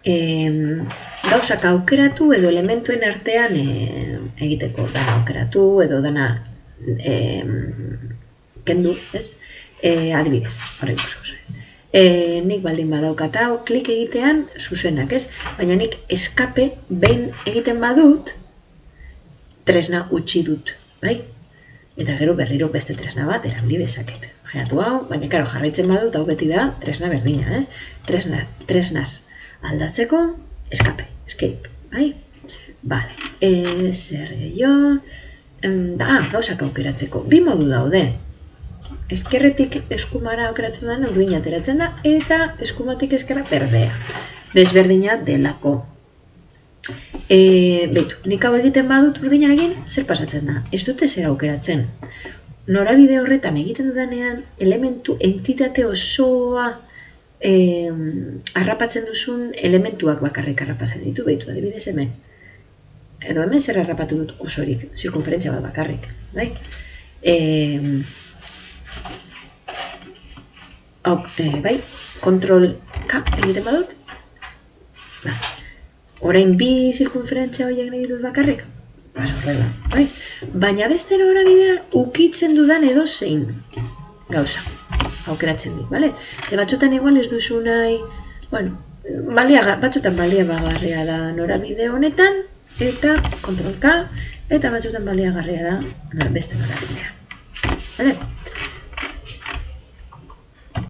gauzak aukeratu edo elementuen artean egiteko, dana aukeratu edo dana kendu, ez? Adibidez, horrein ikusko. Nik baldin badaukat hau, klik egitean zuzenak, ez? Baina nik eskape behin egiten badut, tresna utzi dut, bai? Eta gero berriro beste tresna bat erabili dezaket. Imaginatu hau, baina karo jarraitzen badut, hau beti da tresna berdina, ez? Tresnaz aldatzeko, escape, bai? Bale, zer gehiago, gauzak aukeratzeko, bi modu daude. Ezkerretik eskumara aukeratzen da, urdina ateratzen da, eta eskumatik ezkerra berdea. Desberdina delako. Beitu, nik hau egiten badut urdinarekin, zer pasatzen da? Ez dute zer aukeratzen. Norabide horretan egiten dudanean, elementu, entitate osoa harrapatzen duzun elementuak bakarrik harrapatzen ditu, beitu, adibidez hemen. Edo hemen zer harrapatu dut osorik, zirkunferentzia bat bakarrik, bai? Bai, kontrol K egiten badut. Orain bi zirkunferentzia horiek nahi ditut bakarrik. Horrela, bai? Baina beste norabidean ukitzen dudan edo zein gauza. Aukeratzen dit, bale? Ze batzutan igual ez duzu nahi, bueno, batzutan baliagarria da norabide honetan, eta kontrol K, eta batzutan baliagarria da beste norabidean. Bale?